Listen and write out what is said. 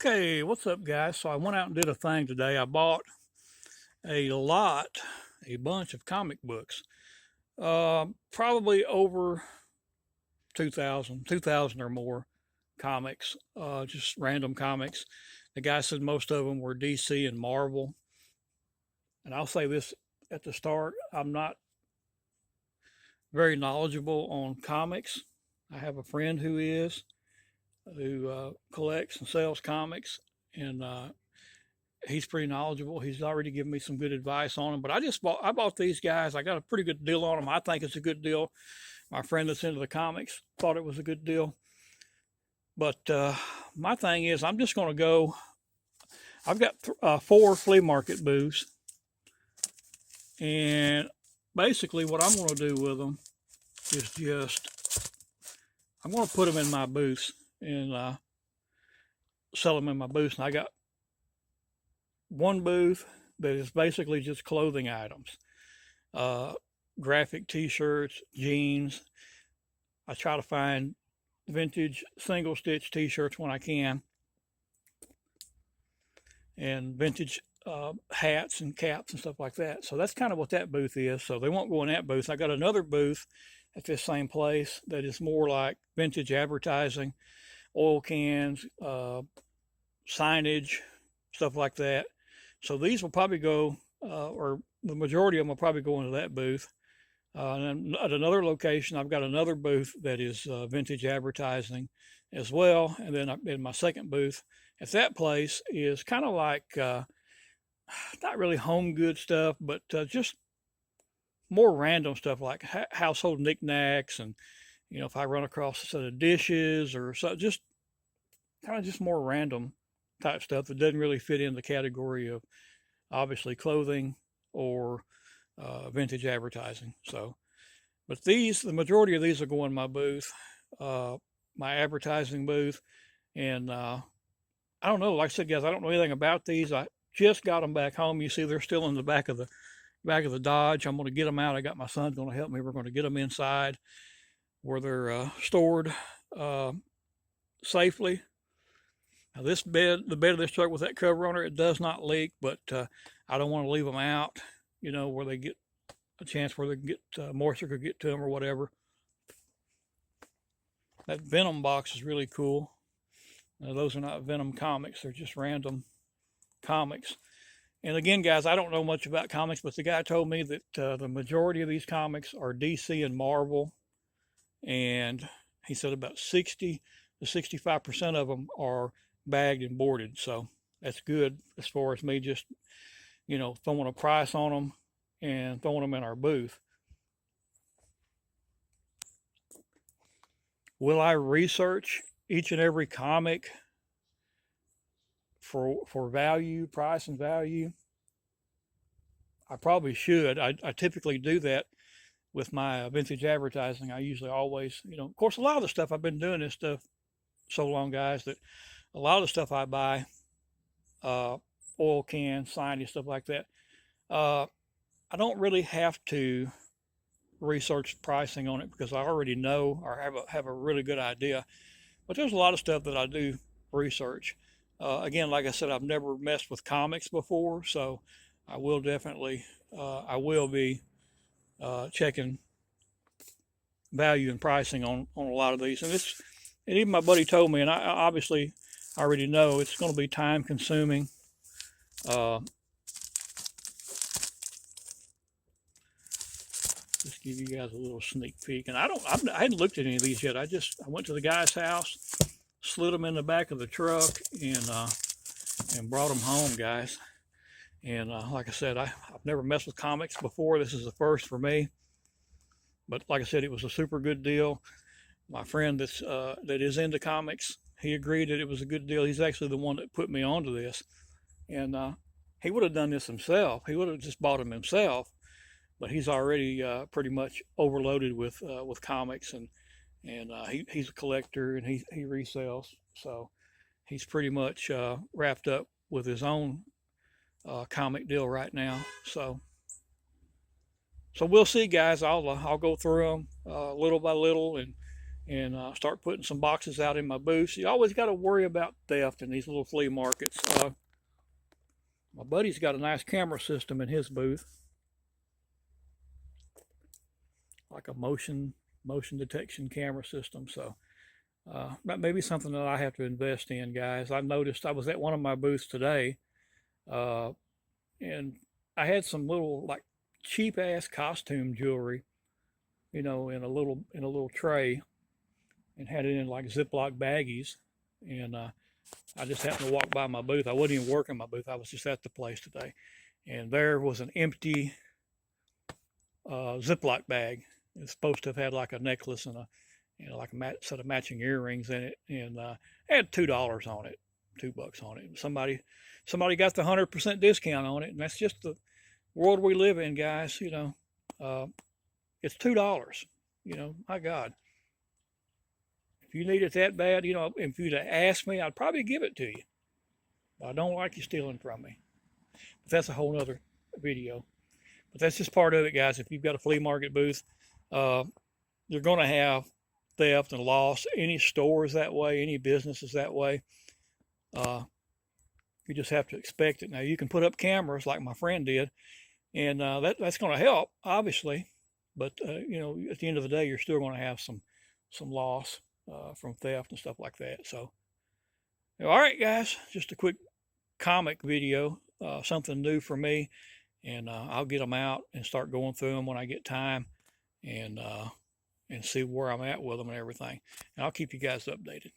Okay, what's up, guys? So I went out and did a thing today. I bought a lot, a bunch of comic books, probably over 2,000 or more comics, just random comics. The guy said most of them were DC and Marvel. And I'll say this at the start, I'm not very knowledgeable on comics. I have a friend who collects and sells comics, and he's pretty knowledgeable. He's already given me some good advice on them. But I bought these guys. I got a pretty good deal on them. I think it's a good deal. My friend that's into the comics thought it was a good deal. But my thing is, I'm just going to go. I've got 4 flea market booths, and basically what I'm going to do with them is just I'm going to put them in my booths and sell them in my booths. And I got one booth that is basically just clothing items, uh, graphic T-shirts, jeans. I try to find vintage single stitch T-shirts when I can, and vintage hats and caps and stuff like that. So that's kind of what that booth is. So they won't go in that booth. I got another booth at this same place that is more like vintage advertising, oil cans, signage, stuff like that. So these will probably go, or the majority of them will probably go into that booth. And at another location, I've got another booth that is vintage advertising as well. And then in my second booth at that place is kind of like not really home good stuff, but just more random stuff like household knickknacks. And, if I run across a set of dishes or so, just kind of just more random type stuff that doesn't really fit in the category of obviously clothing or vintage advertising. So, but the majority of these will go in my booth, my advertising booth, and I don't know. Like I said, guys, I don't know anything about these. I just got them back home. You see, they're still in the back of the Dodge. I'm going to get them out. I got my son going to help me. We're going to get them inside where they're stored safely. Now, the bed of this truck with that cover on it does not leak, but I don't want to leave them out, where they get a chance where they can get moisture could get to them or whatever. That Venom box is really cool. Now, those are not Venom comics; they're just random comics. And again, guys, I don't know much about comics, but the guy told me that the majority of these comics are DC and Marvel, and he said about 60 to 65% of them are bagged and boarded. So that's good as far as me just, throwing a price on them and throwing them in our booth. Will I research each and every comic for value, price and value? I probably should. I typically do that with my vintage advertising. I usually always, of course, a lot of the stuff I've been doing this stuff so long, guys, that a lot of the stuff I buy, oil can, signage, stuff like that, I don't really have to research pricing on it because I already know or have a really good idea. But there's a lot of stuff that I do research. Again, like I said, I've never messed with comics before, so I will definitely, I will be checking value and pricing on a lot of these. And even my buddy told me, and I obviously already know it's going to be time consuming. Just give you guys a little sneak peek. And I hadn't looked at any of these yet. I went to the guy's house, slid them in the back of the truck, and brought them home, guys. And like I said, I've never messed with comics before. This is the first for me. But like I said, it was a super good deal. My friend that is into comics, he agreed that it was a good deal. He's actually the one that put me onto this, and he would have done this himself. He would have just bought them himself, but he's already pretty much overloaded with comics, and he's a collector and he resells, so he's pretty much wrapped up with his own comic deal right now. So we'll see, guys. I'll go through them little by little and and start putting some boxes out in my booth. You always got to worry about theft in these little flea markets. My buddy's got a nice camera system in his booth, like a motion detection camera system. So that may be something that I have to invest in, guys. I noticed I was at one of my booths today, and I had some little like cheap ass costume jewelry, you know, in a little tray, and had it in like Ziploc baggies. And I just happened to walk by my booth. I wasn't even working my booth. I was just at the place today, and there was an empty Ziploc bag. It's supposed to have had like a necklace and a, you know, like a set of matching earrings in it, and had $2 on it, $2 on it. Somebody got the 100% discount on it, and that's just the world we live in, guys. You know, it's $2. You know, my God. If you need it that bad, you know, if you'd asked me, I'd probably give it to you. But I don't like you stealing from me. But that's a whole nother video. But that's just part of it, guys. If you've got a flea market booth, you're going to have theft and loss. Any stores that way, any businesses that way. You just have to expect it. Now, you can put up cameras like my friend did, and that's going to help, obviously. But, you know, at the end of the day, you're still going to have some loss from theft and stuff like that. So, all right, guys, just a quick comic video, something new for me. And I'll get them out and start going through them when I get time, and see where I'm at with them and everything. And I'll keep you guys updated.